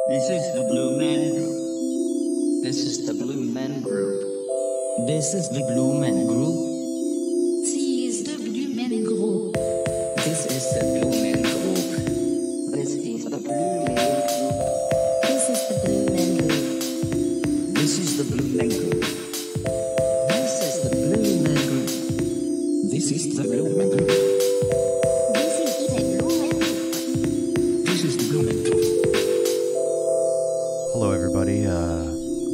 This is the Blue Man Group. This is the Blue Man Group. This is the Blue Man Group. This is the Blue Man Group. This is the Blue Man Group. This is the Blue Man Group. This is the Blue Man Group. This is the Blue Man Group. This is the Blue Man Group. This is the Blue Man Group. This is the Blue Man Group. This is the Blue Man Group. Hello, everybody.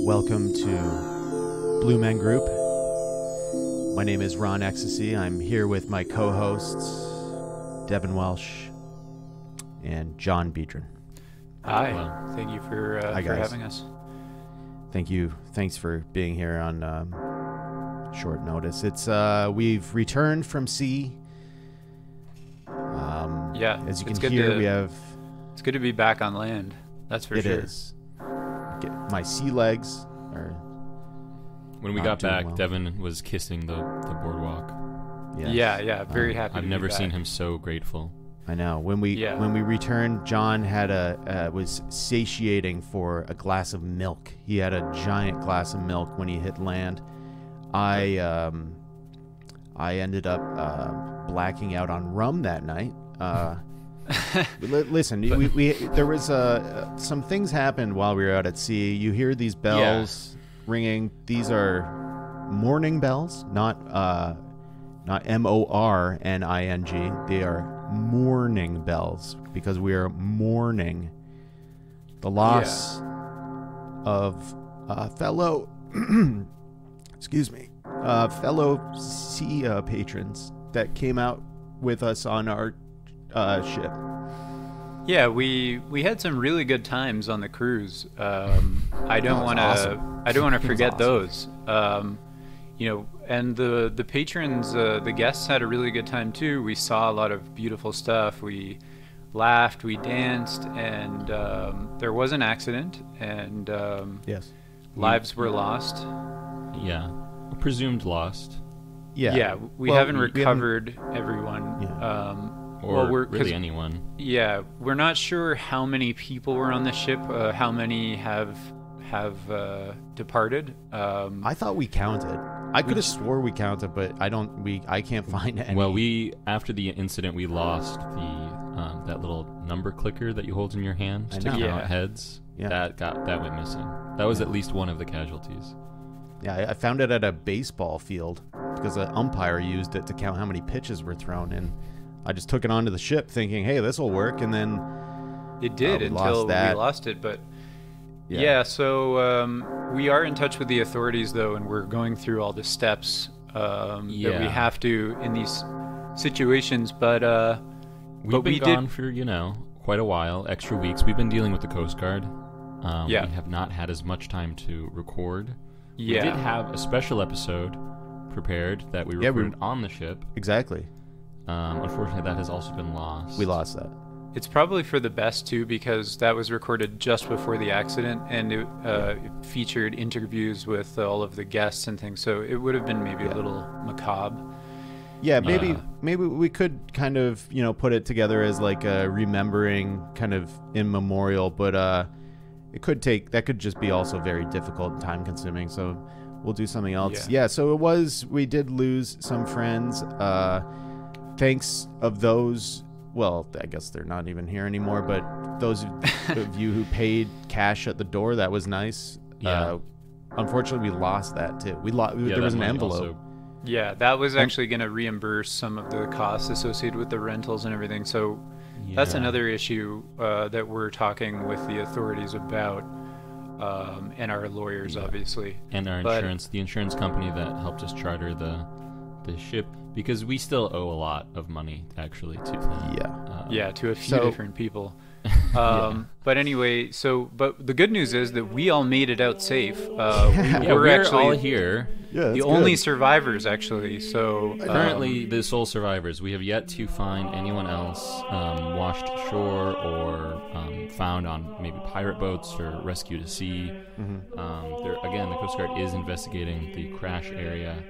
Welcome to Blue Man Group. My name is Ron Ecstasy. I'm here with my co-hosts, Devin Welsh and John Beedron. Hi. Hello. Thank you for having us. Thank you. Thanks for being here on short notice. It's we've returned from sea. As you can hear, we have. It's good to be back on land. That's for sure. It is. My sea legs are. When we got back, well. Devin was kissing the boardwalk. Yes. Yeah. Very happy. I've never seen him so grateful. I know. When we returned, John had was satiating for a glass of milk. He had a giant glass of milk when he hit land. I ended up blacking out on rum that night. Listen, there was some things happened while we were out at sea. You hear these bells ringing. These are mourning bells, not MORNING. They are mourning bells because we are mourning the loss of fellow fellow sea patrons that came out with us on our ship. Yeah, we had some really good times on the cruise. I don't want to forget those. And the patrons, the guests had a really good time too. We saw a lot of beautiful stuff. We laughed, we danced, and there was an accident, and lives were lost. Yeah, presumed lost. Yeah, we haven't recovered everyone. Yeah. Or really anyone. Yeah, we're not sure how many people were on the ship, how many have departed. I thought we counted. I could have swore we counted, but I can't find any. Well, after the incident, we lost that little number clicker that you hold in your hand to count heads. Yeah. That went missing. That was at least one of the casualties. Yeah, I found it at a baseball field because an umpire used it to count how many pitches were thrown in. I just took it onto the ship thinking, hey, this will work, and then it did until we lost it. But so we are in touch with the authorities, though, and we're going through all the steps that we have to in these situations. But we've been gone for quite a while, extra weeks. We've been dealing with the Coast Guard. We have not had as much time to record. We did have a special episode prepared that we recorded on the ship. Exactly. Unfortunately, that has also been lost. We lost that. It's probably for the best, too, because that was recorded just before the accident, and it featured interviews with all of the guests and things, so it would have been maybe a little macabre. Yeah, maybe we could kind of, put it together as like a remembering kind of in memorial, but that could just be also very difficult and time-consuming, so we'll do something else. Yeah, so we did lose some friends. Thanks of those, well, I guess they're not even here anymore, but those of you who paid cash at the door, that was nice. Yeah. Unfortunately, we lost that too. There was an envelope. Also. Yeah, that was actually going to reimburse some of the costs associated with the rentals and everything. So that's another issue that we're talking with the authorities about, and our lawyers, obviously. And our insurance, the insurance company that helped us charter the ship. Because we still owe a lot of money, actually, to them. To a few different people. But anyway, but the good news is that we all made it out safe. We're actually all here. Yeah, the only survivors, actually. So currently, the sole survivors. We have yet to find anyone else washed ashore or found on maybe pirate boats or rescued at sea. Mm-hmm. The Coast Guard is investigating the crash area.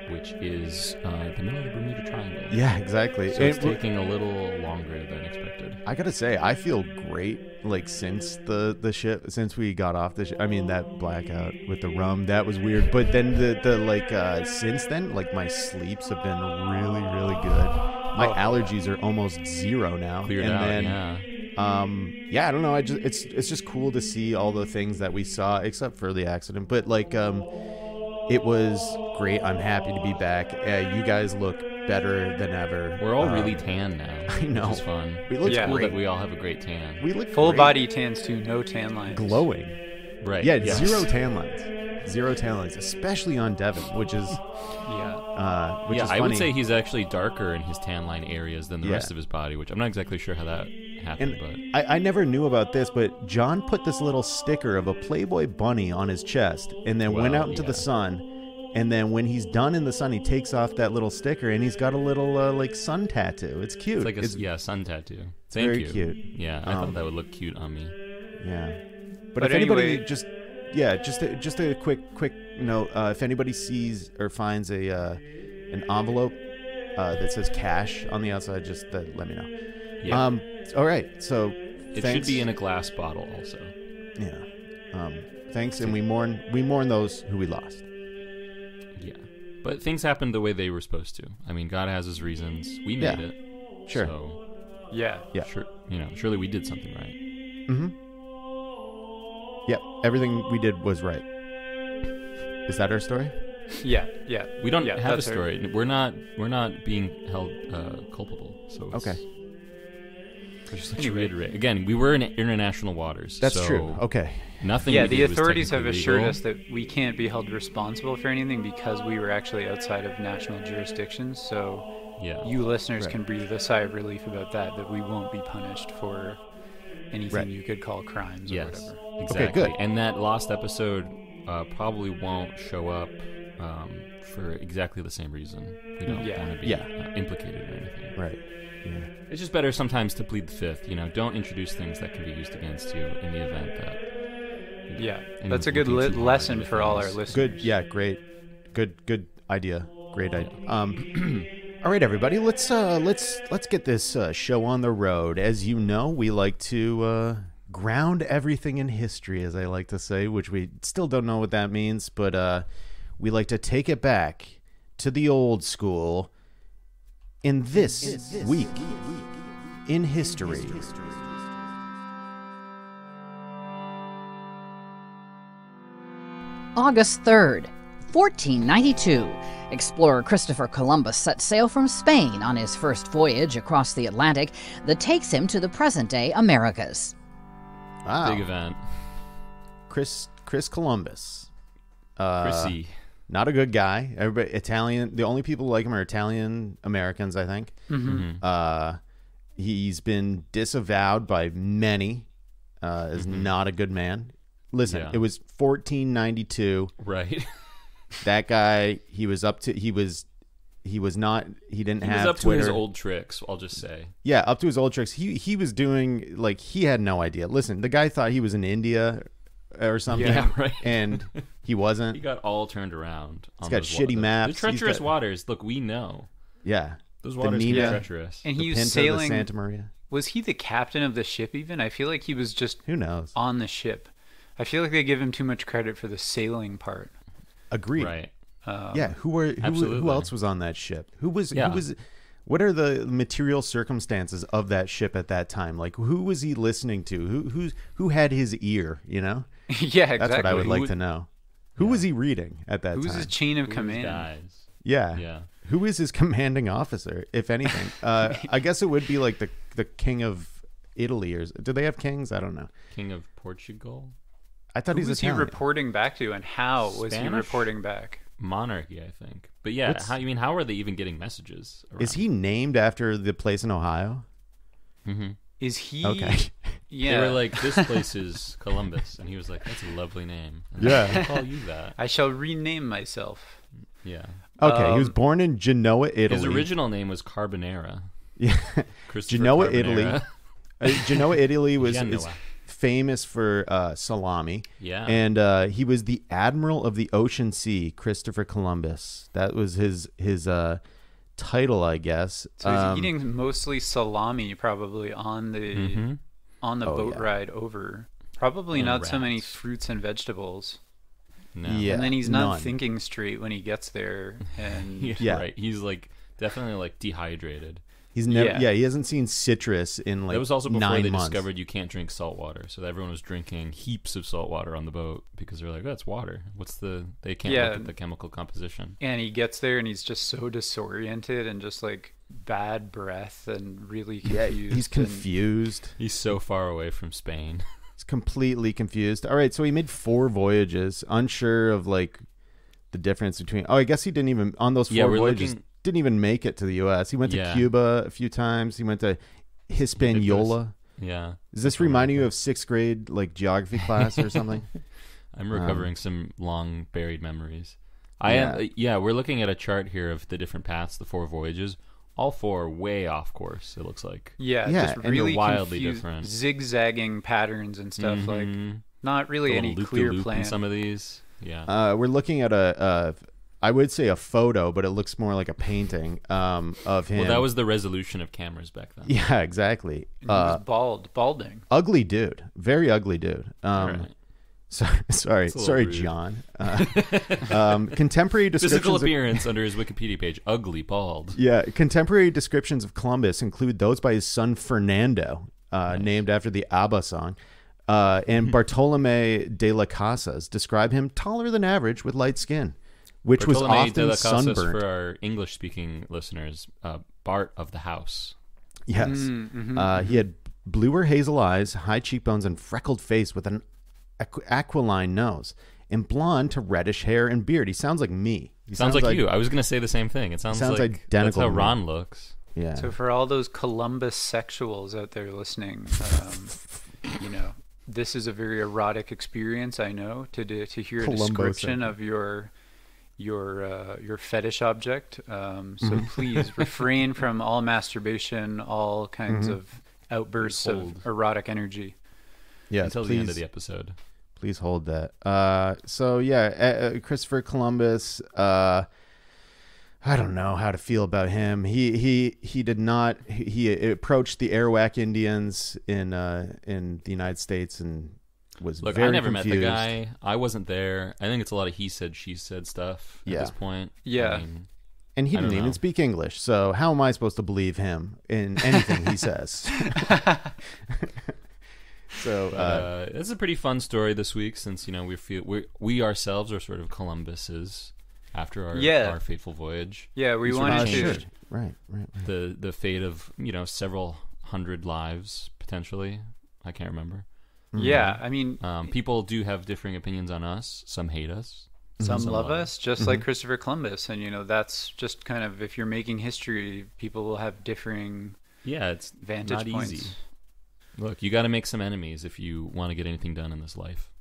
which is the middle of the Bermuda Triangle. Yeah, exactly. So it's taking a little longer than expected. I gotta say, I feel great. Like since the ship, since we got off the ship. I mean, that blackout with the rum, that was weird. But then since then, like my sleeps have been really, really good. My allergies are almost zero now. Cleared out, yeah. I don't know. It's just cool to see all the things that we saw, except for the accident. But it was great. I'm happy to be back. You guys look better than ever. We're all really tan now. I know. Which is fun. We look cool great. that we all have a great tan. We look full great. body tans too. No tan lines. Glowing. Right. Yeah. Yes. Zero tan lines, especially on Devin, which is which is funny. I would say he's actually darker in his tan line areas than the rest of his body, which I'm not exactly sure how that happened. But I never knew about this, but John put this little sticker of a Playboy bunny on his chest, and then went out into the sun. And then when he's done in the sun, he takes off that little sticker, and he's got a little sun tattoo. It's cute. It's like a sun tattoo. Thank very you. Cute. Yeah, I thought that would look cute on me. Yeah, but if anybody just a quick note. If anybody sees or finds an envelope that says cash on the outside, just let me know. Yeah. All right. So it should be in a glass bottle also. Yeah. Thanks, and we mourn those who we lost. Yeah, but things happened the way they were supposed to. I mean, God has his reasons. We made it. Sure. So, yeah. Sure. Surely we did something right. Mm-hmm. Yeah. Everything we did was right. Is that our story? Yeah. We don't have a story. We're not being held culpable. So okay. Just to reiterate again, we were in international waters. That's true. Okay. Nothing. Yeah, the authorities have assured us that we can't be held responsible for anything because we were actually outside of national jurisdictions. So you listeners can breathe a sigh of relief about that we won't be punished for anything you could call crimes or whatever. Exactly. Okay, good. And that lost episode probably won't show up for exactly the same reason. We don't want to be implicated in anything. Right. Yeah. It's just better sometimes to plead the fifth. Don't introduce things that can be used against you in the event that. That's a good lesson for all our listeners. Good. Yeah. Great. Good idea. Great idea. All right, everybody. Let's get this show on the road. As you know, we like to ground everything in history, as I like to say, which we still don't know what that means, but we like to take it back to the old school. In this week in history. August 3rd, 1492. Explorer Christopher Columbus set sail from Spain on his first voyage across the Atlantic that takes him to the present-day Americas. Wow. Big event. Chris Columbus. Chrissy. Not a good guy. Everybody Italian. The only people who like him are Italian Americans, I think. Mm-hmm. He's been disavowed by many as not a good man. Listen, it was 1492. Right. That guy, he was up to. He was not. He didn't have. He was up Twitter. to his old tricks. I'll just say. Yeah, up to his old tricks. He was doing like he had no idea. Listen, the guy thought he was in India or something. Yeah, right. And he wasn't. He got all turned around. He's got shitty maps. The treacherous waters. Look, we know. Yeah. Those waters can be treacherous. And he was sailing. Santa Maria. Was he the captain of the ship even? I feel like he was just who knows on the ship. I feel like they give him too much credit for the sailing part. Agreed. Right. Who else was on that ship? Who was what are the material circumstances of that ship at that time? Like who was he listening to? Who had his ear, Yeah, exactly. That's what I would like to know. Who was he reading at that time? Who's his chain of command? Guys. Yeah. Who is his commanding officer, if anything? I guess it would be like the king of Italy, or do they have kings? I don't know. King of Portugal? I thought Who was Italian. he reporting back to, and how was he reporting back? Monarchy, I think. But yeah, how are they even getting messages around? Is he named after the place in Ohio? Mm-hmm. Is he? Okay. Yeah. They were like, this place is Columbus. And he was like, that's a lovely name. And I'll call you that. I shall rename myself. Yeah. Okay, he was born in Genoa, Italy. His original name was Carbonara. Yeah. Genoa, Carbonara. Italy. Genoa, Italy was famous for salami. Yeah. And he was the admiral of the ocean sea, Christopher Columbus. That was his title, I guess. So he's eating mostly salami probably on the boat ride over. Probably and not rats. So many fruits and vegetables. No. Yeah, and then he's not thinking straight when he gets there. And right. He's like definitely like dehydrated. He's never. Yeah, he hasn't seen citrus in like 9 months. That was also before they discovered you can't drink salt water, so everyone was drinking heaps of salt water on the boat because they're like, "That's water. They can't look at the chemical composition." And he gets there and he's just so disoriented and just like bad breath and really confused. Yeah, he's confused. He's so far away from Spain. He's completely confused. All right, so he made 4 voyages, unsure of like the difference between. Oh, I guess he didn't even on those 4 voyages. Didn't even make it to the U.S. He went to Cuba a few times. He went to Hispaniola. Yeah. Is this reminding you of 6th grade like geography class or something? I'm recovering some long buried memories. We're looking at a chart here of the different paths, the 4 voyages. All 4 way off course, it looks like. Yeah, just really wildly different. Zigzagging patterns and stuff, like not really any clear plan. In some of these. Yeah. We're looking at I would say a photo, but it looks more like a painting of him. Well, that was the resolution of cameras back then. Yeah, exactly. He was balding. Ugly dude. Very ugly dude. Right. Sorry, John. Contemporary descriptions physical appearance under his Wikipedia page: ugly, bald. Yeah, contemporary descriptions of Columbus include those by his son Fernando, named after the ABBA song, and Bartolome de las Casas describe him taller than average with light skin, which Bartolome was often sunburned. For our English-speaking listeners, Bart of the house. Yes, he had bluer hazel eyes, high cheekbones, and freckled face with an aquiline nose, and blonde to reddish hair and beard. He sounds like me. He sounds like you. I was going to say the same thing. It sounds like identical. That's how Ron looks. Yeah. So for all those Columbus sexuals out there listening, this is a very erotic experience. I know to hear a description of your fetish object. So please refrain from all masturbation, all kinds of outbursts of erotic energy. Yeah, until the end of the episode. Please hold that. Christopher Columbus. I don't know how to feel about him. He did not. He approached the Arawak Indians in the United States and was very confused. I never met the guy. I wasn't there. I think it's a lot of he said, she said stuff at this point. Yeah. And he didn't even speak English, so how am I supposed to believe him in anything he says? So it's a pretty fun story this week, since we ourselves are sort of Columbuses after our fateful voyage. Yeah, we wanted to right. The fate of several hundred lives potentially. I can't remember. Yeah, I mean, people do have differing opinions on us. Some hate us. Some love us, just like Christopher Columbus, and that's just kind of, if you're making history, people will have differing it's vantage points. Easy. Look, you got to make some enemies if you want to get anything done in this life.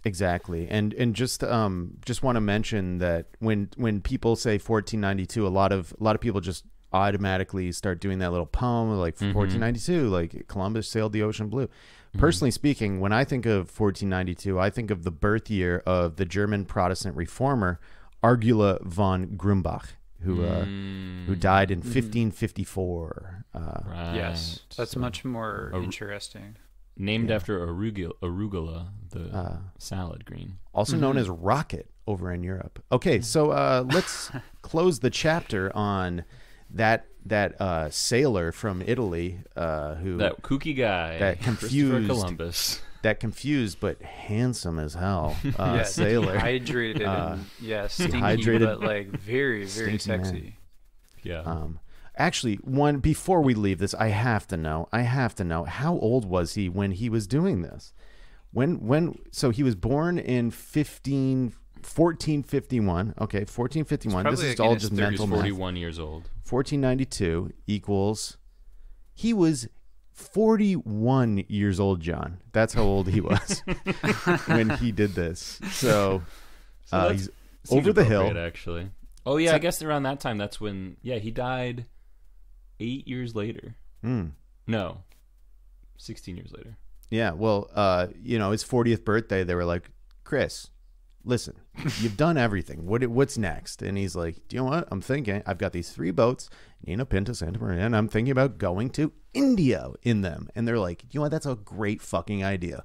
Exactly, and just want to mention that when people say 1492, a lot of people just automatically start doing that little poem like 1492, like Columbus sailed the ocean blue. Personally speaking, when I think of 1492, I think of the birth year of the German Protestant reformer Argula von Grumbach, who died in 1554. Right. Yes, that's much more interesting. Named after arugula, the salad green. Also known as rocket over in Europe. Okay, so let's close the chapter on that sailor from Italy that kooky guy, that confused Columbus, that confused but handsome as hell sailor, dehydrated, stinky, but like very very sexy. Man. Yeah. Actually, before we leave this, I have to know how old was he when he was doing this? So he was born in 1451. Okay, 1451. This is all just mental math. 41 years old. 1492 equals he was 41 years old, John. That's how old he was when he did this. So he's over the hill. Actually. Oh, yeah, I guess around that time, that's when, he died 8 years later. No, 16 years later. Yeah, well, his 40th birthday, they were like, Chris, listen, you've done everything. What's next? And he's like, do you know what? I'm thinking, I've got these 3 boats, Nina, Pinta, Santa Maria, and I'm thinking about going to India in them. And they're like, you know what? That's a great fucking idea.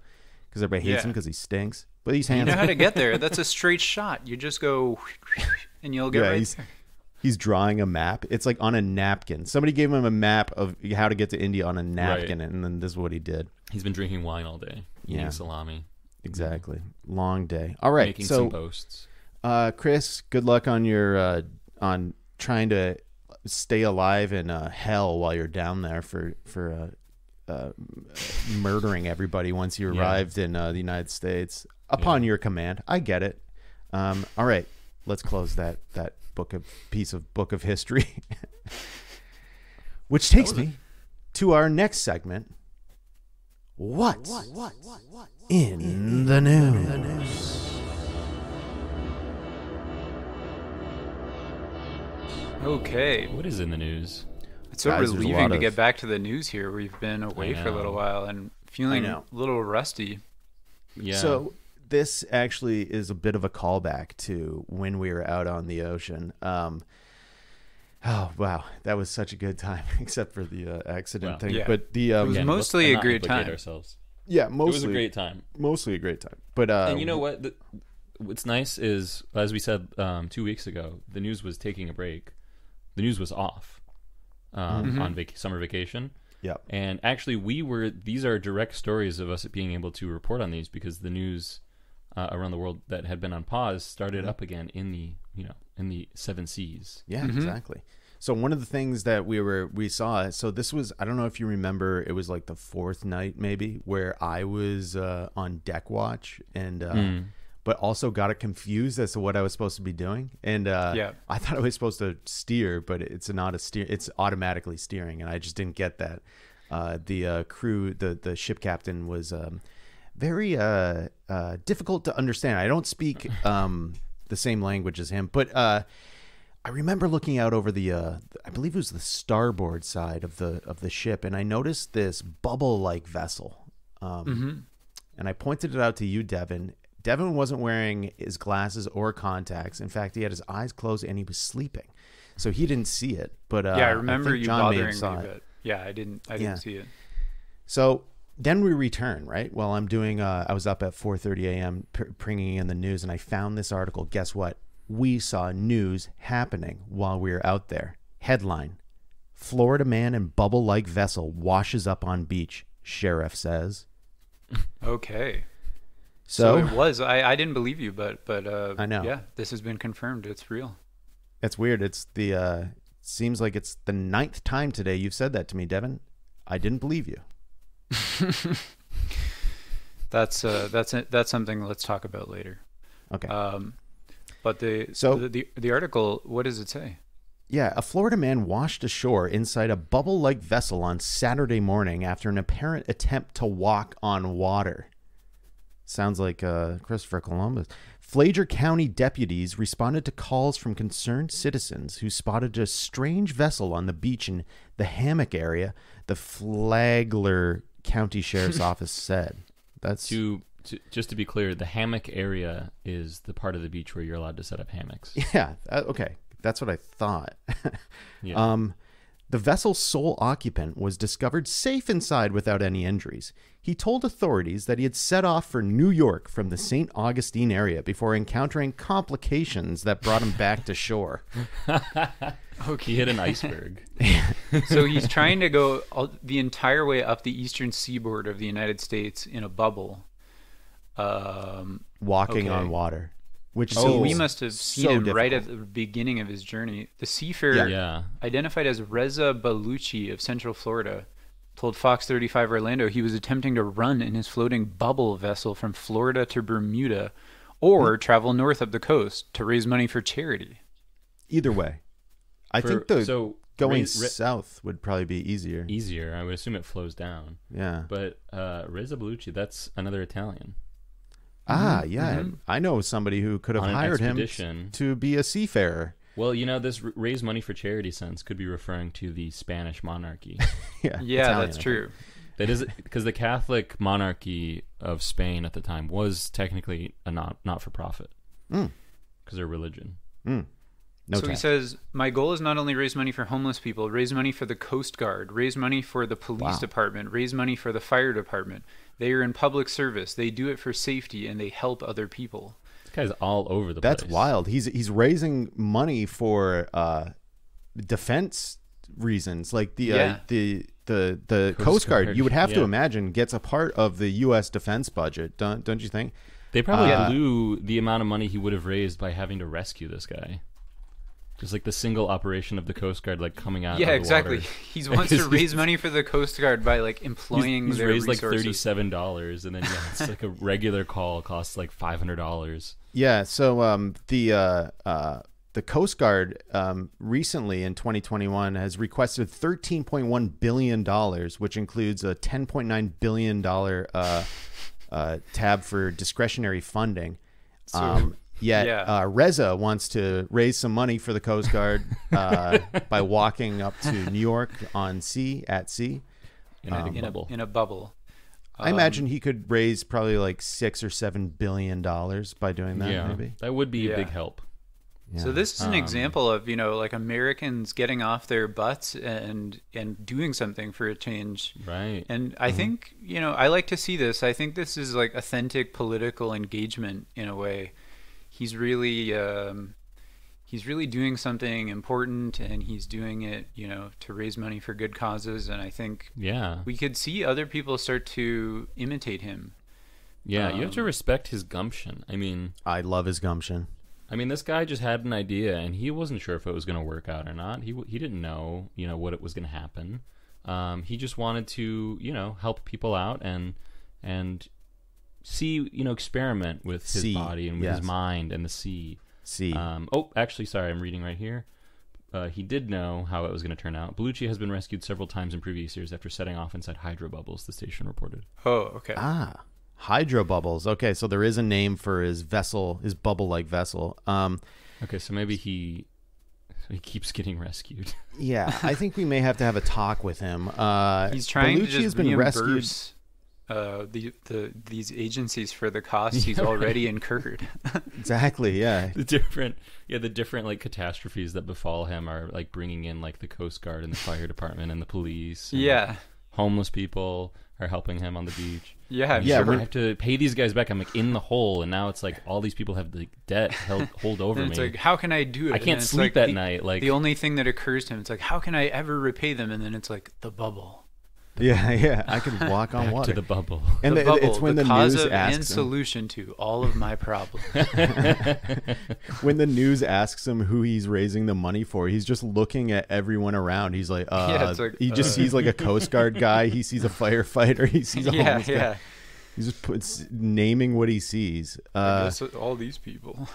Because everybody hates him because he stinks. But he's handsome. You know how to get there. That's a straight shot. You just go and you'll get right there. He's drawing a map. It's like on a napkin. Somebody gave him a map of how to get to India on a napkin, and then this is what he did. He's been drinking wine all day, eating salami. Exactly. Long day. All right. Making some boasts. Chris, good luck on your on trying to stay alive in hell while you're down there for murdering everybody once you arrived in the United States upon your command. I get it. All right. Let's close that piece of book of history, which takes me to our next segment. What's in the news? Okay. What is in the news? It's so relieving to get back to the news here. We've been away for a little while and feeling a little rusty. Yeah. So this actually is a bit of a callback to when we were out on the ocean. Oh, wow. That was such a good time, except for the accident thing. Yeah. But it was mostly a great time. Yeah, mostly. It was a great time. Mostly a great time. But and you know what? What's nice is, as we said 2 weeks ago, the news was taking a break. The news was off on summer vacation. Yeah. And actually, these are direct stories of us being able to report on these because the news around the world that had been on pause started up again in the 7 seas. Yeah, exactly. So one of the things that we saw, so this was, I don't know if you remember, it was like the 4th night maybe where I was on deck watch and but also got it confused as to what I was supposed to be doing. And I thought I was supposed to steer, but it's not a steer. It's automatically steering, and I just didn't get that. The crew, the ship captain was very difficult to understand. I don't speak the same language as him, but I remember looking out over the I believe it was the starboard side of the ship, and I noticed this bubble-like vessel. And I pointed it out to you, Devin. Devin wasn't wearing his glasses or contacts. In fact, he had his eyes closed and he was sleeping, so he didn't see it. But I remember you bothering me. But I didn't see it. So then we return, right? Well, I'm doing. I was up at 4:30 a.m. bringing in the news, and I found this article. Guess what? We saw news happening while we were out there. Headline: Florida man in bubble-like vessel washes up on beach. Sheriff says. Okay. So it was. I didn't believe you, but I know. Yeah, this has been confirmed. It's real. It's weird. It's the seems like it's the 9th time today you've said that to me, Devin. I didn't believe you. That's something let's talk about later. Okay. But the article, what does it say? Yeah, a Florida man washed ashore inside a bubble-like vessel on Saturday morning after an apparent attempt to walk on water. Sounds like Christopher Columbus. Flagler County deputies responded to calls from concerned citizens who spotted a strange vessel on the beach in the Hammock area, the Flagler County Sheriff's Office said. That's just to be clear, the Hammock area is the part of the beach where you're allowed to set up hammocks. Yeah, okay. That's what I thought. Yeah. The vessel's sole occupant was discovered safe inside without any injuries. He told authorities that he had set off for New York from the St. Augustine area before encountering complications that brought him back to shore. Okay. He hit an iceberg. So he's trying to go the entire way up the eastern seaboard of the United States in a bubble. Walking on water. So we must have seen him right at the beginning of his journey. The seafarer, identified as Reza Baluchi of Central Florida, told Fox 35 Orlando he was attempting to run in his floating bubble vessel from Florida to Bermuda or travel north up the coast to raise money for charity. Either way. I think going south would probably be easier. Easier. I would assume it flows down. Yeah. But Reza Baluchi, that's another Italian. Yeah. Mm-hmm. I know somebody who could have hired him to be a seafarer. Well, this raise money for charity sense could be referring to the Spanish monarchy. Yeah, Italian, that's true. That is because the Catholic monarchy of Spain at the time was technically a not for profit because their religion. No so he says, my goal is not only raise money for homeless people, raise money for the Coast Guard, raise money for the police department, raise money for the fire department. They are in public service. They do it for safety, and they help other people. This guy's all over the place. That's wild. He's raising money for defense reasons, like the Coast Guard. You would have to imagine gets a part of the U.S. defense budget, don't you think? They probably blew the amount of money he would have raised by having to rescue this guy. Just like the single operation of the Coast Guard, like coming out. Yeah, of the exactly. water. He wants to raise money for the Coast Guard by like employing he's their raised resources. like $37, and then it's like a regular call costs like $500. Yeah. So the Coast Guard recently in 2021 has requested $13.1 billion, which includes a $10.9 billion tab for discretionary funding. Reza wants to raise some money for the Coast Guard by walking up to New York at sea. In a bubble. I imagine he could raise probably like $6 or $7 billion by doing that. Maybe that would be a big help. Yeah. So this is an example of, like Americans getting off their butts and doing something for a change. Right. And I think, I like to see this. I think this is like authentic political engagement in a way. He's really doing something important, and he's doing it, to raise money for good causes. And I think we could see other people start to imitate him. Yeah, you have to respect his gumption. I love his gumption. This guy just had an idea, and he wasn't sure if it was going to work out or not. He didn't know, what it was going to happen. He just wanted to, help people out and see, experiment with his body and with his mind and the sea. Actually, sorry, I'm reading right here. He did know how it was going to turn out. Baluchi has been rescued several times in previous years after setting off inside hydro bubbles, the station reported. Oh, okay. Hydro bubbles. Okay, so there is a name for his vessel, his bubble-like vessel. Okay, so maybe he keeps getting rescued. Yeah, I think we may have to have a talk with him. He's trying Baluchi to just has been reimburse these agencies for the costs he's already incurred. Exactly. Yeah. The different like catastrophes that befall him are like bringing in like the Coast Guard and the fire department and the police. And homeless people are helping him on the beach. Yeah. I have to pay these guys back. I'm like in the hole, and now it's like all these people have the debt hold over me. It's like, how can I do it? I can't sleep at night. Like the only thing that occurs to him, it's like, how can I ever repay them? And then it's like the bubble. Yeah, I can walk on water. To the bubble. And the bubble, it's when the cause news of asks and him. solution to all of my problems. When the news asks him who he's raising the money for, he's just looking at everyone around. He's like, he just sees like a Coast Guard guy. He sees a firefighter. He sees a homeless guy. He's just naming what he sees. I guess all these people.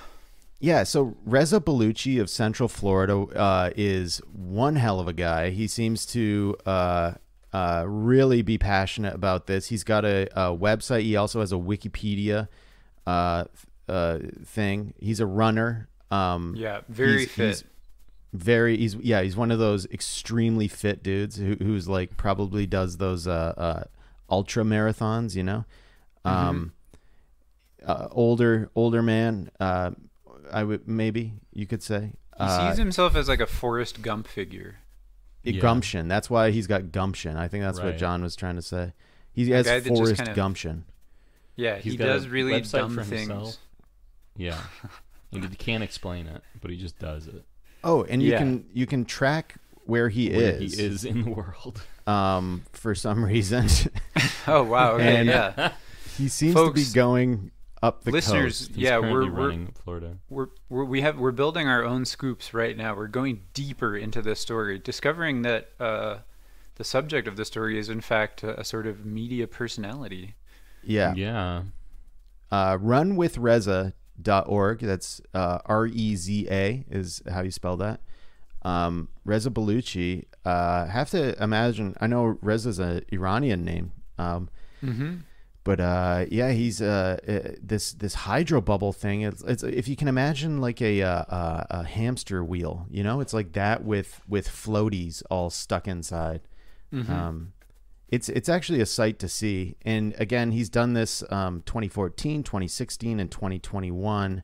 Yeah, so Reza Baluchi of Central Florida is one hell of a guy. He seems to really be passionate about this. He's got a website. He also has a Wikipedia thing. He's a runner. Very fit. He's one of those extremely fit dudes who's like probably does those ultra marathons, older man. Maybe you could say he sees himself as like a Forrest Gump figure. Gumption. That's why he's got gumption. I think that's what John was trying to say. He has Forrest gumption. Yeah, he does really dumb things. Himself. Yeah, he can't explain it, but he just does it. Oh, and you can track where he is in the world. For some reason. Oh wow! Okay, he seems to be going up the listeners, coast. We're running Florida. We're building our own scoops right now. We're going deeper into this story, discovering that the subject of the story is in fact a sort of media personality. Yeah. Runwithreza.org. That's Reza is how you spell that. Reza Baluchi. Have to imagine. I know Reza's an Iranian name. But he's this hydro bubble thing. It's if you can imagine like a hamster wheel, it's like that with floaties all stuck inside. It's actually a sight to see. And again, he's done this 2014, 2016, and 2021.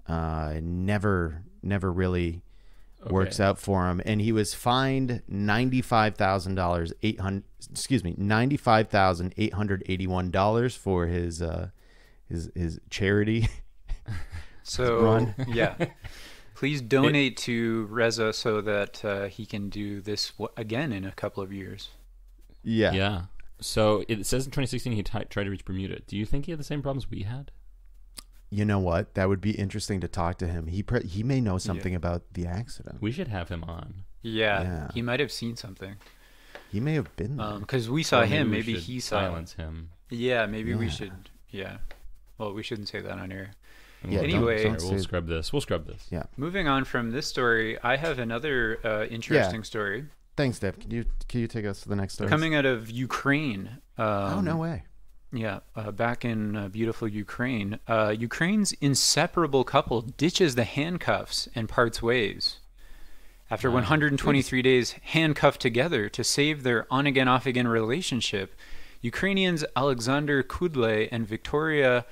Never really works out for him. And he was fined $95,881 for his charity. So run. Yeah. Please donate to Reza so that he can do this again in a couple of years. Yeah. Yeah. So it says in 2016 he tried to reach Bermuda. Do you think he had the same problems we had? You know what? That would be interesting to talk to him. He may know something about the accident. We should have him on. Yeah. He might have seen something. He may have been there. Because we saw him. Maybe he saw silence him. Yeah, maybe we should. Yeah. Well, we shouldn't say that on air. Yeah, anyway, we'll scrub this. Yeah. Moving on from this story, I have another interesting story. Thanks, Dave. Can you take us to the next story? Coming out of Ukraine. Oh, no way. Yeah, back in beautiful Ukraine. Ukraine's inseparable couple ditches the handcuffs and parts ways. After 123 days handcuffed together to save their on-again, off-again relationship, Ukrainians Alexander Kudlay and Victoria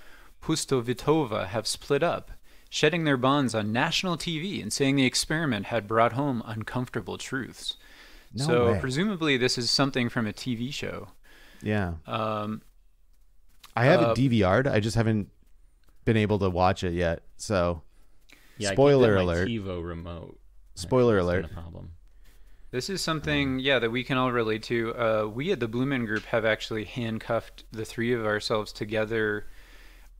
Pustovitova have split up, shedding their bonds on national TV and saying the experiment had brought home uncomfortable truths. No way. Presumably this is something from a TV show. Yeah. I have it DVR'd. I just haven't been able to watch it yet. So, spoiler alert. TiVo remote. Spoiler alert. Not a problem. This is something, that we can all relate to. We at the Blue Men Group have actually handcuffed the three of ourselves together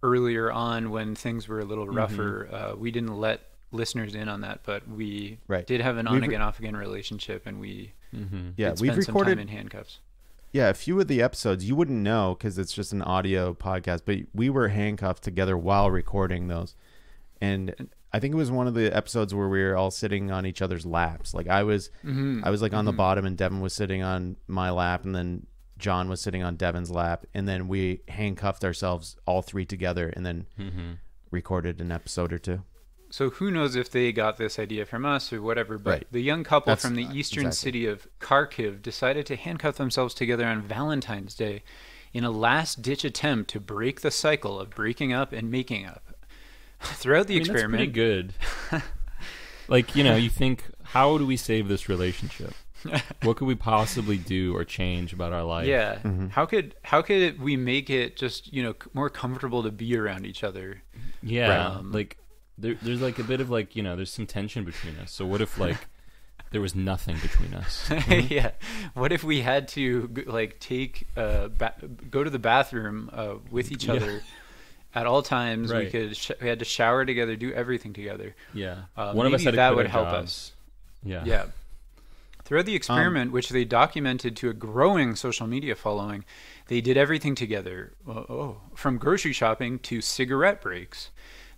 earlier on when things were a little rougher. We didn't let listeners in on that, but we did have an on-again, off-again relationship, and we did spend some time in handcuffs. Yeah, a few of the episodes, you wouldn't know because it's just an audio podcast, but we were handcuffed together while recording those. And I think it was one of the episodes where we were all sitting on each other's laps. Like I was like on the bottom and Devin was sitting on my lap, and then John was sitting on Devin's lap, and then we handcuffed ourselves all three together and then recorded an episode or two. So who knows if they got this idea from us or whatever, but the young couple from the eastern city of Kharkiv decided to handcuff themselves together on Valentine's Day in a last-ditch attempt to break the cycle of breaking up and making up. Throughout the experiment... That's pretty good. Like, you think, how do we save this relationship? What could we possibly do or change about our life? Yeah. How could we make it just, more comfortable to be around each other? Yeah. Like... There's like a bit of there's some tension between us. So what if there was nothing between us? Yeah. What if we had to take go to the bathroom with each other at all times? We had to shower together, do everything together. Yeah. One of us had that would help us. Yeah. Yeah. Throughout the experiment, which they documented to a growing social media following, they did everything together. From grocery shopping to cigarette breaks.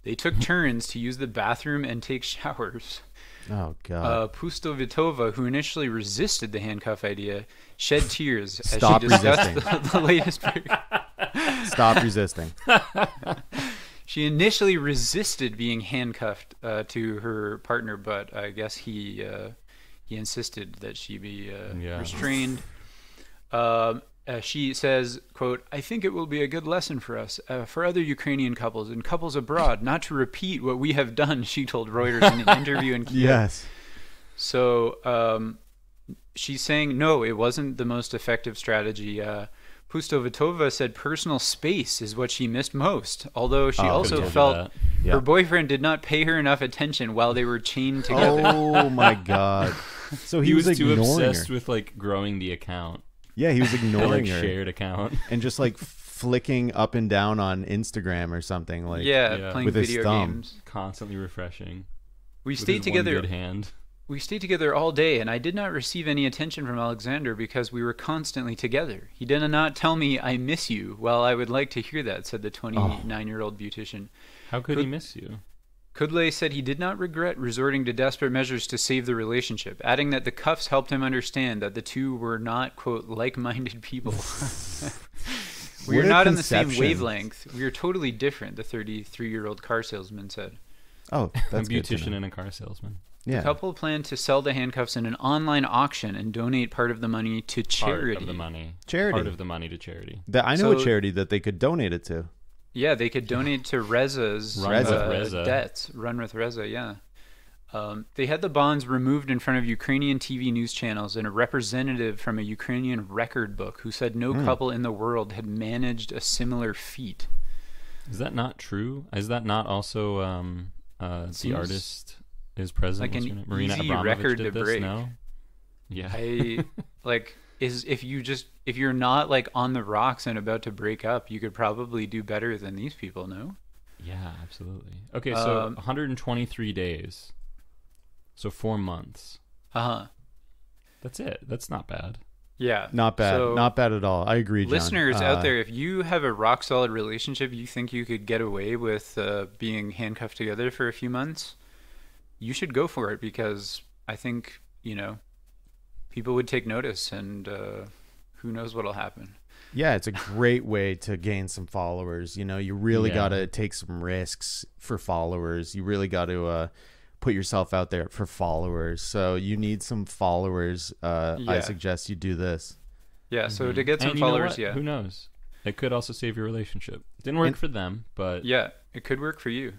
They took turns to use the bathroom and take showers. Oh, God. Pustovitova, who initially resisted the handcuff idea, shed tears as she discussed the latest break. Stop resisting. She initially resisted being handcuffed to her partner, but I guess he insisted that she be restrained. She says, quote, "I think it will be a good lesson for us, for other Ukrainian couples and couples abroad, not to repeat what we have done," she told Reuters in an interview in Kiev. Yes. So she's saying, no, it wasn't the most effective strategy. Pustovitova said personal space is what she missed most, although she also felt her boyfriend did not pay her enough attention while they were chained together. Oh, my God. So he was too obsessed her. with growing the account. Yeah, he was ignoring her. Shared account. And just flicking up and down on Instagram or something. Playing with video his thumb. games. Constantly refreshing. We stayed together. One good hand. We stayed together all day, and I did not receive any attention from Alexander because we were constantly together. He did not tell me, "I miss you." Well, I would like to hear that, said the 29-year-old beautician. How could he miss you? Kudlay said he did not regret resorting to desperate measures to save the relationship, adding that the cuffs helped him understand that the two were not, quote, like-minded people. We are not on the same wavelength. We are totally different, the 33-year-old car salesman said. Oh, that's a beautician and a car salesman. The couple plan to sell the handcuffs in an online auction and donate part of the money to charity. Part of the money. Charity. Part of the money to charity. I know a charity that they could donate it to. Yeah, they could donate to Reza's debts. Run with Reza, yeah. They had the bonds removed in front of Ukrainian TV news channels, and a representative from a Ukrainian record book who said no couple in the world had managed a similar feat. Is that not true? Is that not also the artist is present? Like an Marina easy Abramovich record did to this? break. No? Yeah. If you're not like on the rocks and about to break up, you could probably do better than these people, no? Yeah, absolutely. Okay, so 123 days. So 4 months. That's it. That's not bad. Yeah. Not bad. So, not bad at all. I agree, John. Listeners out there, if you have a rock solid relationship, you think you could get away with being handcuffed together for a few months, you should go for it, because I think, people would take notice, and who knows what'll happen. Yeah, it's a great way to gain some followers. You really got to take some risks for followers. You really got to put yourself out there for followers. So you need some followers. I suggest you do this. Yeah, so to get some followers, who knows? It could also save your relationship. Didn't work for them, but... Yeah, it could work for you.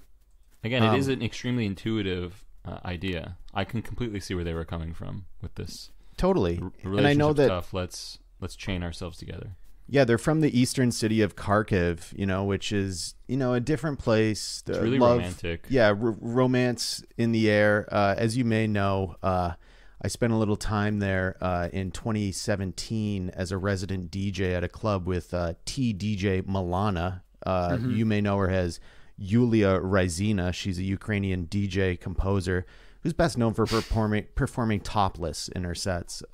Again, it is an extremely intuitive idea. I can completely see where they were coming from with this. Totally. And I know that stuff, let's chain ourselves together. Yeah, they're from the eastern city of Kharkiv, which is, a different place. It's really romantic. Yeah, romance in the air. As you may know, I spent a little time there in 2017 as a resident DJ at a club with DJ Milana. You may know her as Yulia Ryzina. She's a Ukrainian DJ composer who's best known for performing topless in her sets.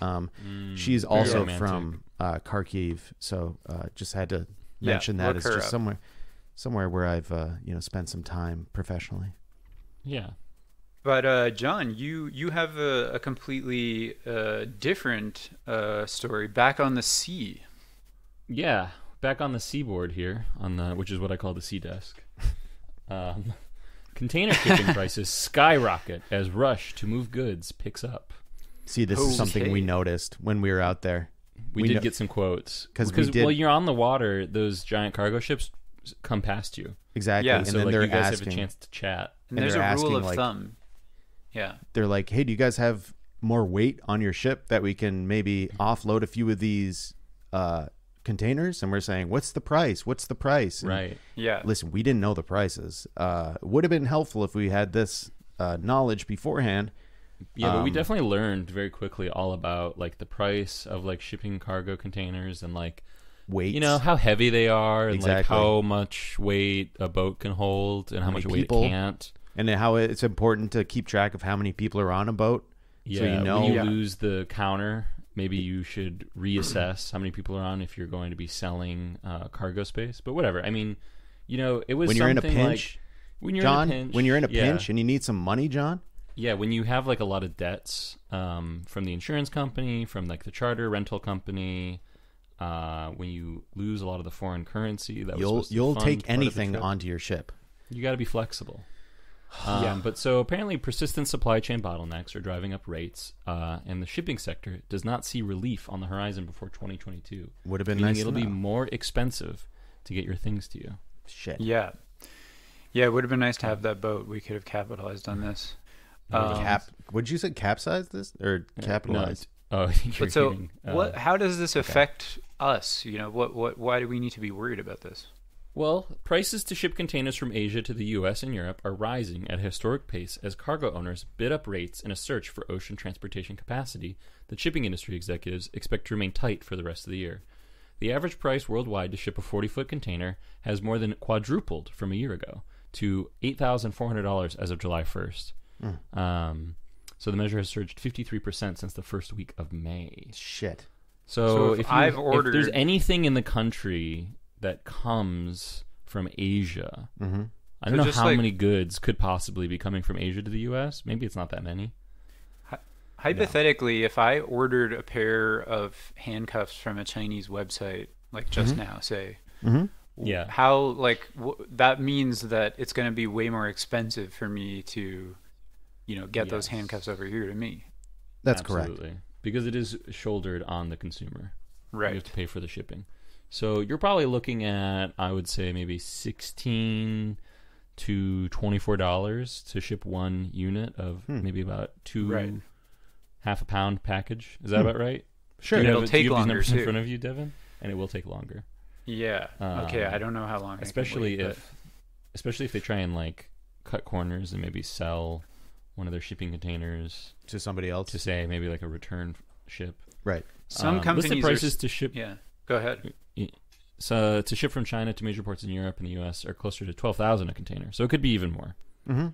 She's also from Kharkiv, so just had to mention that. It's just somewhere where I've spent some time professionally. Yeah. But John, you have a completely different story back on the sea. Yeah, back on the seaboard here, which is what I call the sea desk. Container shipping prices skyrocket as rush to move goods picks up. See, this is something we noticed when we were out there. We did get some quotes because you're on the water, those giant cargo ships come past you. Exactly, yeah. And so then you guys asking, have a chance to chat. And there's a rule of thumb. Yeah, they're like, "Hey, do you guys have more weight on your ship that we can maybe offload a few of these containers?" And we're saying, "What's the price? What's the price?" And right. Yeah. Listen, we didn't know the prices. Would have been helpful if we had this knowledge beforehand. Yeah, but we definitely learned very quickly all about like the price of like shipping cargo containers and like weight, how heavy they are and like how much weight a boat can hold and how much weight it can't, and how it's important to keep track of how many people are on a boat. Yeah, so when you lose the counter, maybe you should reassess how many people are on if you're going to be selling cargo space. But whatever. I mean, it was when you're in a pinch, when you're John, in a pinch, when you're in a pinch and you need some money, John. Yeah, when you have like a lot of debts from the insurance company, from like the charter rental company, when you lose a lot of the foreign currency, that you'll take anything onto your ship. You got to be flexible. But so apparently persistent supply chain bottlenecks are driving up rates, and the shipping sector does not see relief on the horizon before 2022. Would have been nice. It'll be more expensive to get your things to you. Shit. Yeah. Yeah, it would have been nice to have that boat. We could have capitalized on this. Would you say capsize this or capitalize? No, but so what? How does this affect us? Why do we need to be worried about this? Well, prices to ship containers from Asia to the U.S. and Europe are rising at a historic pace as cargo owners bid up rates in a search for ocean transportation capacity that shipping industry executives expect to remain tight for the rest of the year. The average price worldwide to ship a 40-foot container has more than quadrupled from a year ago to $8,400 as of July 1st. So the measure has surged 53% since the first week of May. Shit. So if there's anything in the country that comes from Asia, I don't know how many goods could possibly be coming from Asia to the U.S. Maybe it's not that many. Hypothetically, if I ordered a pair of handcuffs from a Chinese website, like just now, say, yeah, how that means that it's going to be way more expensive for me to get those handcuffs over here to me. That's Absolutely. correct. Because it is shouldered on the consumer. Right. You have to pay for the shipping. So you're probably looking at, I would say, maybe $16 to $24 to ship one unit of maybe about half a pound package. Is that about right? Sure. It'll take longer, these numbers too. in front of you, Devin? And it will take longer. Yeah. Okay. I don't know how long. Especially if they try and like cut corners and maybe sell one of their shipping containers To somebody else. to say maybe like a return ship. Right. Some companies listed prices to ship. Yeah. Go ahead. So to ship from China to major ports in Europe and the U.S. are closer to $12,000 a container. So it could be even more. Mm-hmm.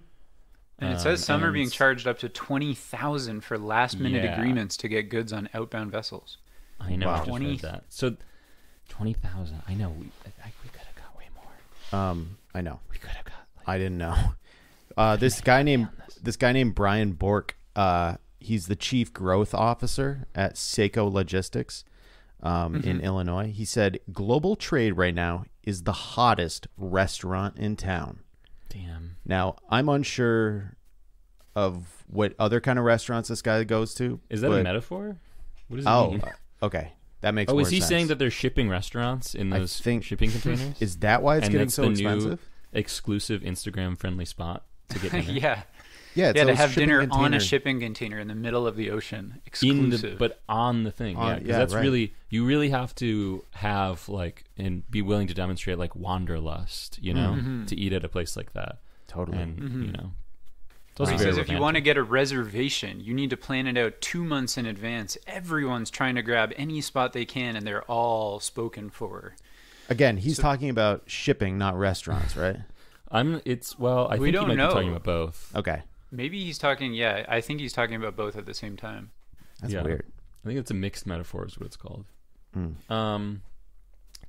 And it says some are being charged up to $20,000 for last-minute agreements to get goods on outbound vessels. I know. Wow. I just read that. So $20,000. I know. We could have got way more. I know. We could have got. I didn't know. This guy named Brian Bork. He's the chief growth officer at Seiko Logistics in Illinois. He said global trade right now is the hottest restaurant in town. Damn. Now, I'm unsure of what other kind of restaurants this guy goes to. Is that a metaphor? What does it mean? Okay. That makes more sense. Is he saying that they're shipping restaurants in those shipping containers? Is that why it's getting so expensive? New exclusive Instagram-friendly spot to get dinner? Yeah. Yeah, to have dinner on a shipping container in the middle of the ocean, exclusive. But on the thing, because that's really, you really have to have and be willing to demonstrate wanderlust, to eat at a place like that. Totally. And he says if you want to get a reservation, you need to plan it out 2 months in advance. Everyone's trying to grab any spot they can, and they're all spoken for. Again, he's talking about shipping, not restaurants, right? I think he might be talking about both. Okay. Maybe he's talking, I think he's talking about both at the same time. That's weird. I think it's a mixed metaphor is what it's called.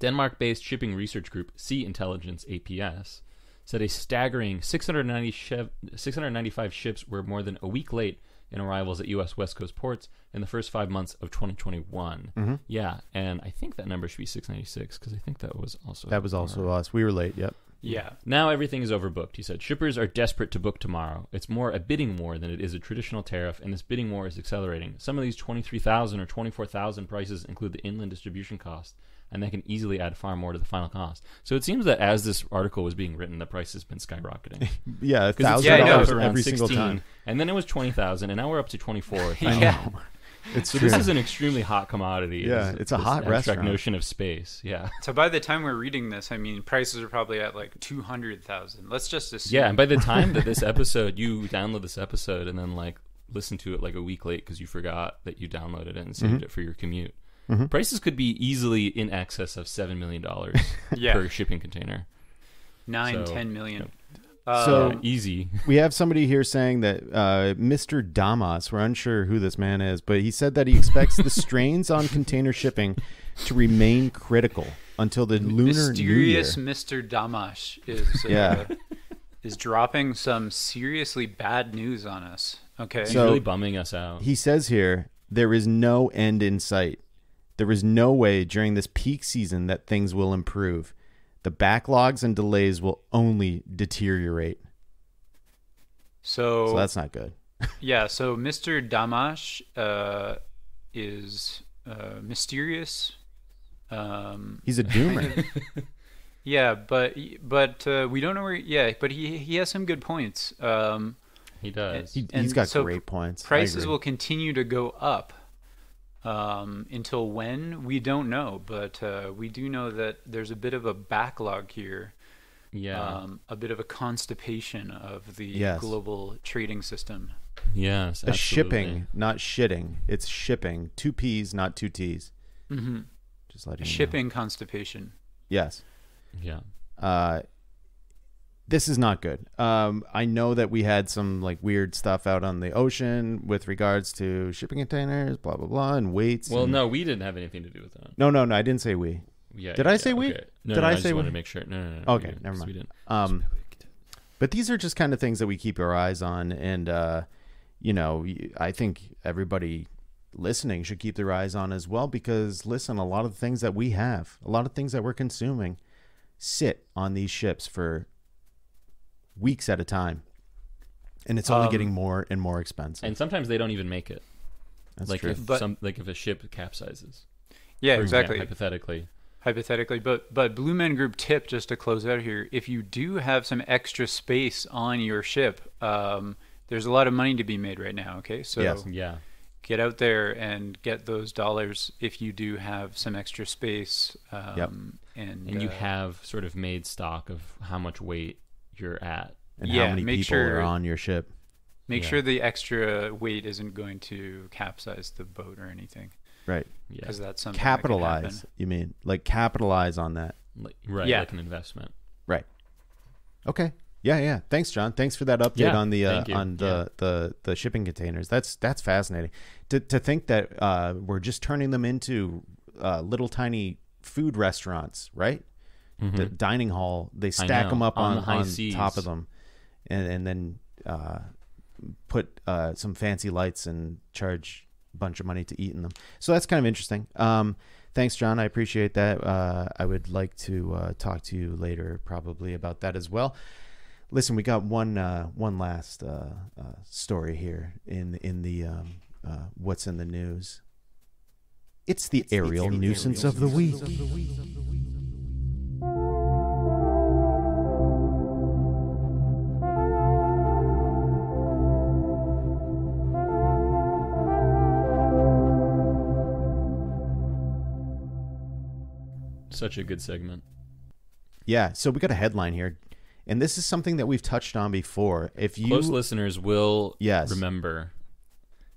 Denmark-based shipping research group Sea Intelligence APS said a staggering 695 ships were more than a week late in arrivals at U.S. West Coast ports in the first 5 months of 2021. Mm-hmm. Yeah, and I think that number should be 696 because I think that was also us. We were late, yep. Yeah. Now everything is overbooked, he said. Shippers are desperate to book tomorrow. It's more a bidding war than it is a traditional tariff, and this bidding war is accelerating. Some of these 23,000 or 24,000 prices include the inland distribution cost, and they can easily add far more to the final cost. So it seems that as this article was being written, the price has been skyrocketing. Yeah, $1,000 every single 16, time. And then it was 20,000, and now we're up to 24. Yeah. So this is an extremely hot commodity. Yeah, it's a hot restaurant. Notion of space. Yeah. So by the time we're reading this, prices are probably at 200,000. Let's just assume. Yeah, and by the time that this episode, you download this episode and then listen to it a week late because you forgot that you downloaded it and saved it for your commute. Mm-hmm. Prices could be easily in excess of $7 million per shipping container. 10 million. So easy. We have somebody here saying that Mr. Damas, we're unsure who this man is, but he said that he expects the strains on container shipping to remain critical until the Lunar New Year. Mysterious Mr. Damas is dropping some seriously bad news on us. Okay. He's really bumming us out. He says here, there is no end in sight. There is no way during this peak season that things will improve. The backlogs and delays will only deteriorate. So that's not good. Yeah, so Mr. Damas is mysterious. He's a doomer. Yeah, but we don't know where. Yeah, but he has some good points. He does. He's got great points. Prices will continue to go up. Until when, we don't know, but we do know that there's a bit of a backlog here. Yeah. A bit of a constipation of the global trading system. Yes, absolutely. Shipping, not shitting. It's shipping. 2 P's, not 2 T's. Mm-hmm. Just letting you shipping know. Constipation. Yes. Yeah. This is not good. I know that we had some weird stuff out on the ocean with regards to shipping containers, blah blah blah, and weights. Well, no, we didn't have anything to do with that. No, I didn't say we. Yeah. Did I say we? Okay. No, Did I just say wanted we? to make sure. No. Okay, never mind. We didn't. But these are just kind of things that we keep our eyes on, and I think everybody listening should keep their eyes on as well, because listen, a lot of the things that we have, a lot of things that we're consuming, sit on these ships for weeks at a time. And it's only getting more and more expensive. And sometimes they don't even make it. That's like true. If a ship capsizes. Yeah, exactly. Hypothetically. But Blue Men Group tip, just to close out here, if you do have some extra space on your ship, there's a lot of money to be made right now. Okay, so get out there and get those dollars if you do have some extra space. And you have sort of made stock of how much weight you're at and how many people are on your ship. Make sure the extra weight isn't going to capsize the boat or anything. Right. Because that's something capitalize. That can happen. You mean like capitalize on that? Like an investment. Right. Okay. Yeah. Thanks, John. Thanks for that update on the shipping containers. That's fascinating. To think that we're just turning them into little tiny food restaurants, right? Mm-hmm. The dining hall. They stack them up on top of them, and then put some fancy lights and charge a bunch of money to eat in them. So that's kind of interesting. Thanks, John. I appreciate that. I would like to talk to you later probably about that as well. Listen, we got one last story here in the what's in the news. It's the aerial nuisance of the week. Such a good segment. Yeah, so we got a headline here, and this is something that we've touched on before. If you close listeners will remember,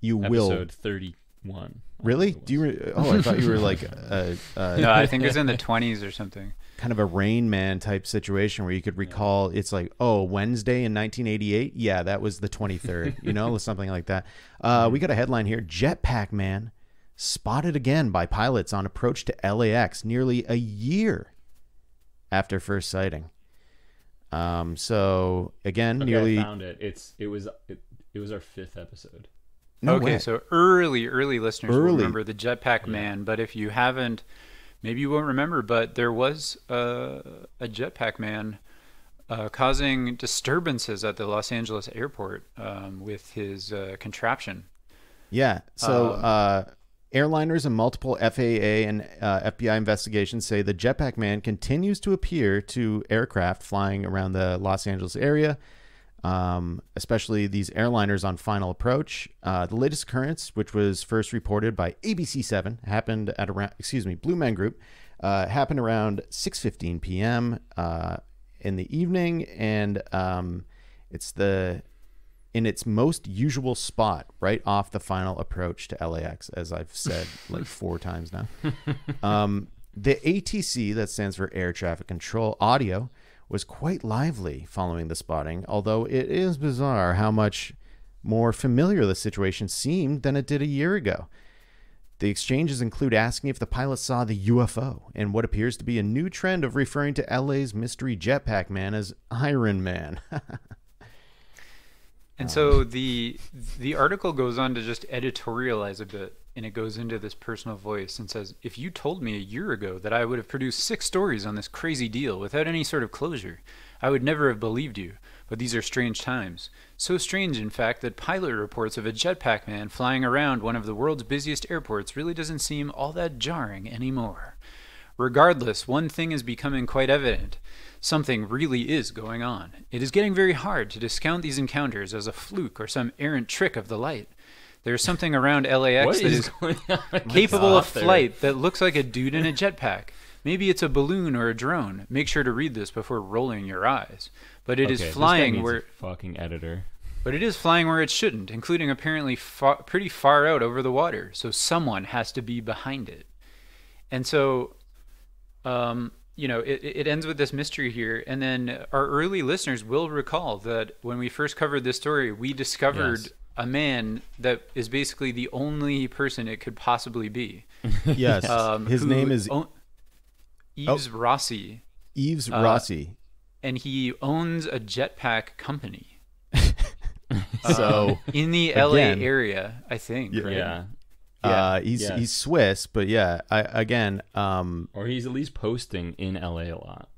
episode 31. Really? Do you? I thought you were like no, I think it's in the 20s or something. Kind of a Rain Man type situation where you could recall. It's like, Wednesday in 1988. Yeah, that was the 23rd. Something like that. We got a headline here: Jetpack Man spotted again by pilots on approach to LAX nearly a year after first sighting. So again, nearly. I found it. It was our 5th episode. No way. So early listeners will remember the Jetpack Man, but if you haven't, maybe you won't remember. But there was a Jetpack Man causing disturbances at the Los Angeles airport with his contraption. Yeah. So. Airliners and multiple FAA and FBI investigations say the Jetpack Man continues to appear to aircraft flying around the Los Angeles area, especially these airliners on final approach. The latest occurrence, which was first reported by ABC7, happened at around, Blue Men Group, happened around 6:15 p.m. In the evening, and it's in its most usual spot, right off the final approach to LAX, as I've said like 4 times now. The ATC, that stands for Air Traffic Control Audio, was quite lively following the spotting, although it is bizarre how much more familiar the situation seemed than it did a year ago. The exchanges include asking if the pilot saw the UFO and what appears to be a new trend of referring to LA's mystery Jetpack Man as Iron Man. And so the article goes on to just editorialize a bit, and it goes into this personal voice and says, if you told me a year ago that I would have produced 6 stories on this crazy deal without any sort of closure, I would never have believed you. But these are strange times. So strange, in fact, that pilot reports of a Jetpack Man flying around one of the world's busiest airports really doesn't seem all that jarring anymore. Regardless, one thing is becoming quite evident. Something really is going on. It is getting very hard to discount these encounters as a fluke or some errant trick of the light. There's something around LAX that is capable of flight that looks like a dude in a jetpack. Maybe it's a balloon or a drone. Make sure to read this before rolling your eyes. But it is flying where fucking editor. But it is flying where it shouldn't, including apparently pretty far out over the water. So someone has to be behind it. And so it ends with this mystery here, and then our early listeners will recall that when we first covered this story, we discovered a man that is basically the only person it could possibly be. Yes, his name is Yves Rossi. Yves Rossi, and he owns a jetpack company. So in the LA area, I think. Right? Yeah. He's Swiss, but or he's at least posting in LA a lot.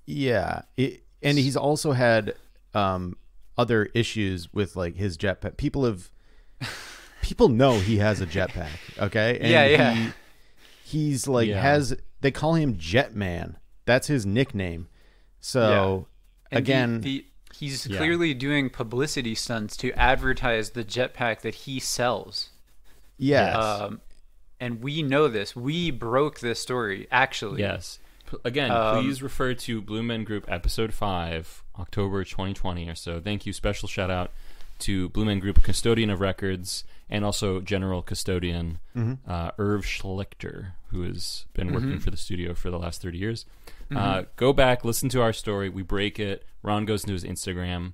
Yeah, and he's also had other issues with like his jetpack. People know he has a jetpack, okay? And he's like they call him Jetman. That's his nickname. So again, he's clearly doing publicity stunts to advertise the jetpack that he sells. Yes. And we know this. We broke this story, actually. Yes. Again, please refer to Blue Men Group episode 5, October 2020 or so. Thank you. Special shout out to Blue Men Group custodian of records and also general custodian Irv Schlichter, who has been working for the studio for the last 30 years. Go back, listen to our story. We break it. Ron goes into his Instagram,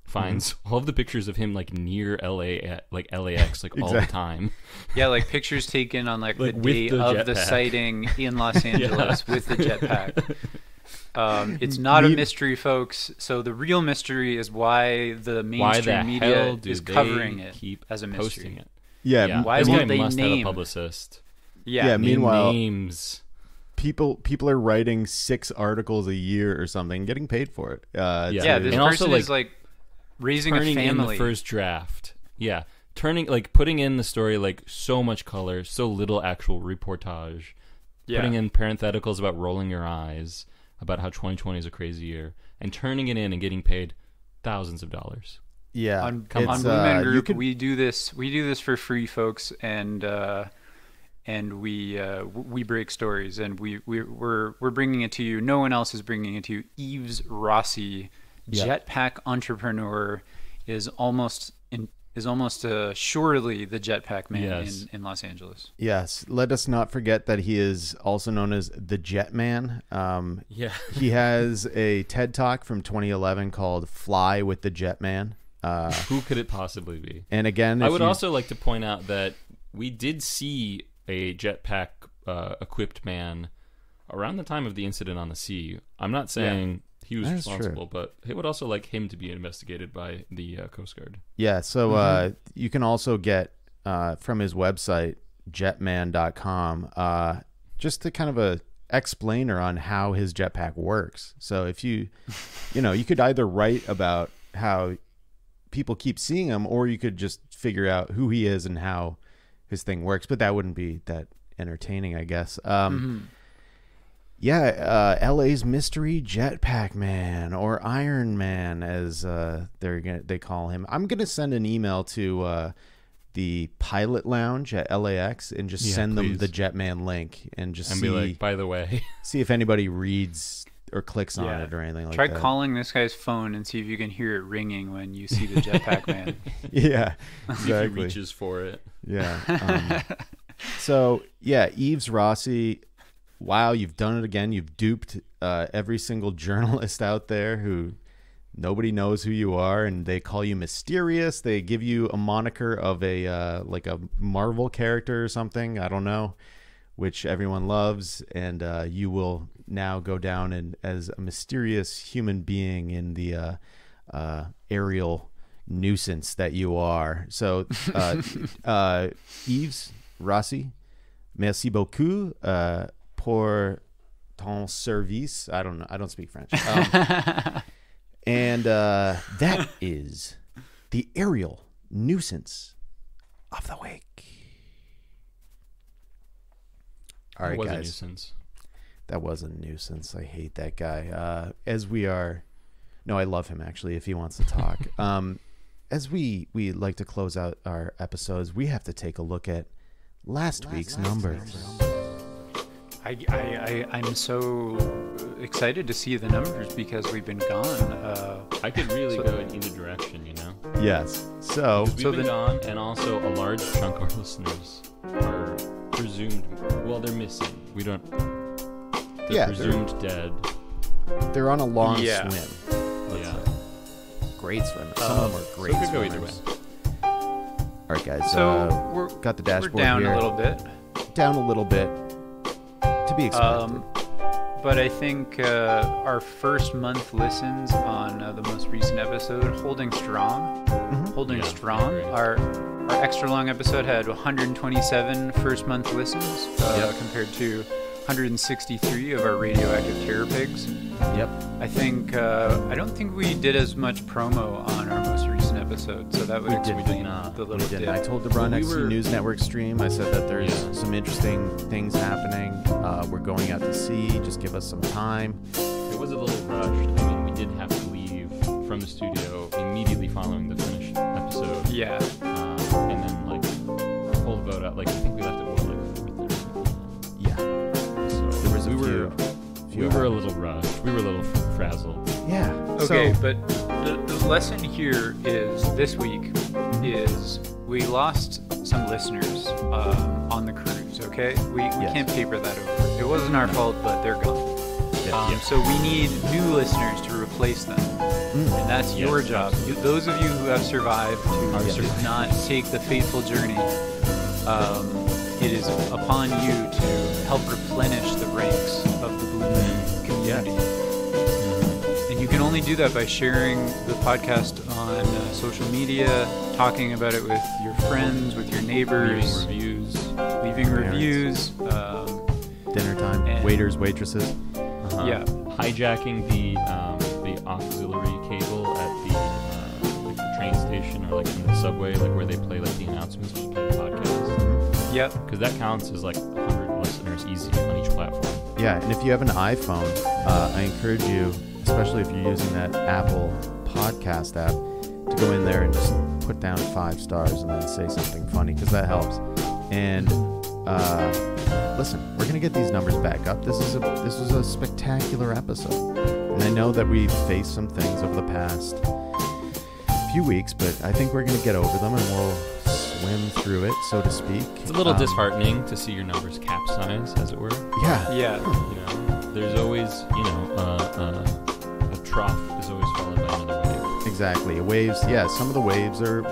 finds all of the pictures of him like near LA, like LAX, like all the time. Yeah, like pictures taken on like the day of the sighting in Los Angeles with the jetpack. It's not a mystery, folks. So the real mystery is why the mainstream media is covering it as a mystery. It. Yeah. Why this won't guy they must name? have a publicist. Yeah. Meanwhile, names. People are writing 6 articles a year or something, getting paid for it. This and person also, is like raising a family. In the first draft. Yeah. Putting in the story like so much color, so little actual reportage. Yeah. Putting in parentheticals about rolling your eyes, about how 2020 is a crazy year, and turning it in and getting paid thousands of dollars. Yeah. On Blue Men Group, we do this for free, folks, and we break stories, and we're bringing it to you. No one else is bringing it to you. Yves Rossi, jetpack entrepreneur, is almost surely the Jetpack Man in Los Angeles. Yes. Let us not forget that he is also known as the Jetman. He has a TED Talk from 2011 called "Fly with the Jetman." Who could it possibly be? And again, I would also like to point out that we did see a jetpack equipped man around the time of the incident on the sea. I'm not saying he was responsible, but it would also like him to be investigated by the Coast Guard. Yeah, so you can also get from his website, jetman.com, just to kind of a explainer on how his jetpack works. So if you could either write about how people keep seeing him, or you could just figure out who he is and how his thing works, but that wouldn't be that entertaining, I guess. LA's mystery Jetpack Man, or Iron Man, as they call him. I'm gonna send an email to the Pilot Lounge at LAX and just send them the Jetman link and just be like, by the way, see if anybody reads or clicks on it or anything like that. Try calling this guy's phone and see if you can hear it ringing when you see the Jetpack Man. Yeah, exactly. If he reaches for it. Yeah. So Yves Rossi, wow, you've done it again. You've duped every single journalist out there who nobody knows who you are, and they call you mysterious. They give you a moniker of a like a Marvel character or something, I don't know, which everyone loves, and you will now go down as a mysterious human being in the aerial nuisance that you are. So Yves Rossi, merci beaucoup pour ton service. I don't speak French. And that is the aerial nuisance of the week. All right, guys. That was a nuisance. That was a nuisance. I hate that guy. I love him, actually, if he wants to talk. As we like to close out our episodes, we have to take a look at last week's numbers. I'm so excited to see the numbers because we've been gone. I could really go in either direction, you know? Yes. So we've been gone, and also a large chunk of our listeners are presumed, they're missing. We don't... They're presumed dead. They're on a long swim. Yeah. Great swim. Some of them are great so it could go either way. All right, guys. So we're got the dashboard we're down here. a little bit. Down a little bit. To be expected. But I think our first month listens on the most recent episode, Holding Strong. Holding Strong. Our extra long episode had 127 first month listens compared to 163 of our radioactive terror pigs. Yep. I don't think we did as much promo on our most recent episode, so that would explain the little dip. I told the Run XC News Network stream, I said that there's some interesting things happening. We're going out to sea. Just give us some time. It was a little rushed. I mean, we did have to leave from the studio immediately following the finished episode. Yeah. And then, like, pull the boat out. Like, I think we left at, what, like 4:30? Yeah. So there was we were a little rushed. We were a little frazzled. Yeah. Okay, but the lesson here is this week is we lost some listeners on the cruise, okay? We can't paper that over. It wasn't our fault, but they're gone. So we need new listeners to replace them. And that's your job. Those of you who have survived, who did not take the fateful journey, it is upon you to help replenish the ranks of the Blue Men community. And you can only do that by sharing the podcast on social media, talking about it with your friends, with your neighbors, leaving reviews, dinner time, waiters, waitresses. Yeah, hijacking the auxiliary cable at the train station or like in the subway, like where they play like the announcements, just play the podcast. Yep, because that counts as like 100 listeners easy on each platform. Yeah, and if you have an iPhone, I encourage you, especially if you're using that Apple podcast app, to go in there and just put down 5 stars and then say something funny, because that helps. And listen, we're gonna get these numbers back up. This was a spectacular episode, and I know that we've faced some things over the past few weeks, but I think we're gonna get over them and we'll swim through it, so to speak. It's a little disheartening to see your numbers capsize, as it were. Yeah. Yeah. You know, there's always, a trough is always followed by another wave. Exactly. Waves. Yeah. Some of the waves were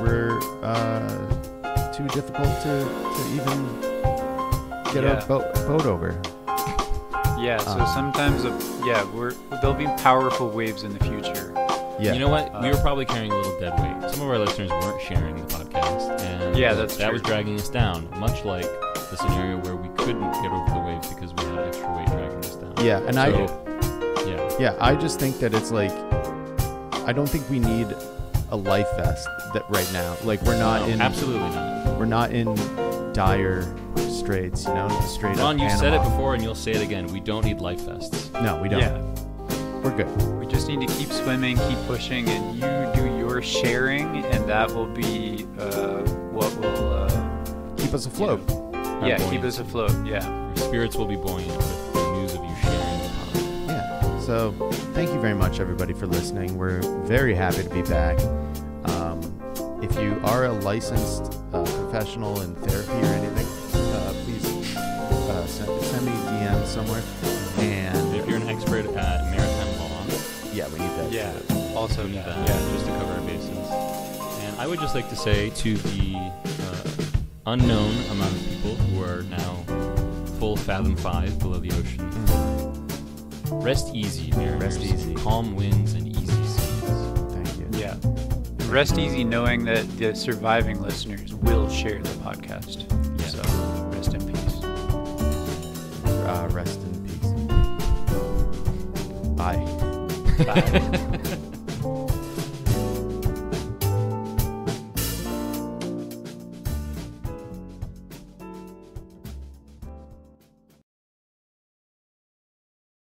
too difficult to even get a boat over. Yeah. So sometimes, there'll be powerful waves in the future. Yeah. You know what? We were probably carrying a little dead weight. Some of our listeners weren't sharing the podcast, and that was dragging us down. Much like the scenario where we couldn't get over the waves because we had extra weight dragging us down. Yeah, and I just think that it's like, I don't think we need a life vest right now. Like absolutely not. We're not in dire straits, straight Ron, up. you said it before and you'll say it again. We don't need life vests. No, we don't. Yeah. We're good. We just need to keep swimming, keep pushing, and you do your sharing, and that will be what will keep us afloat. Keep us afloat. Yeah. Our spirits will be buoyant with the news of you sharing the podcast. Yeah. So thank you very much, everybody, for listening. We're very happy to be back. If you are a licensed professional in therapy or anything, please send me a DM somewhere. And if you're an expert at maritime law, we need that. Yeah, also need that. Just to cover our bases. And I would just like to say to the unknown amount of people who are now full fathom 5 below the ocean, rest easy, mariners. Rest easy. Calm winds and easy seas. Thank you. Yeah. Rest easy knowing that the surviving listeners will share the podcast. Yeah. So, rest in peace. Rest in peace. Bye. Bye.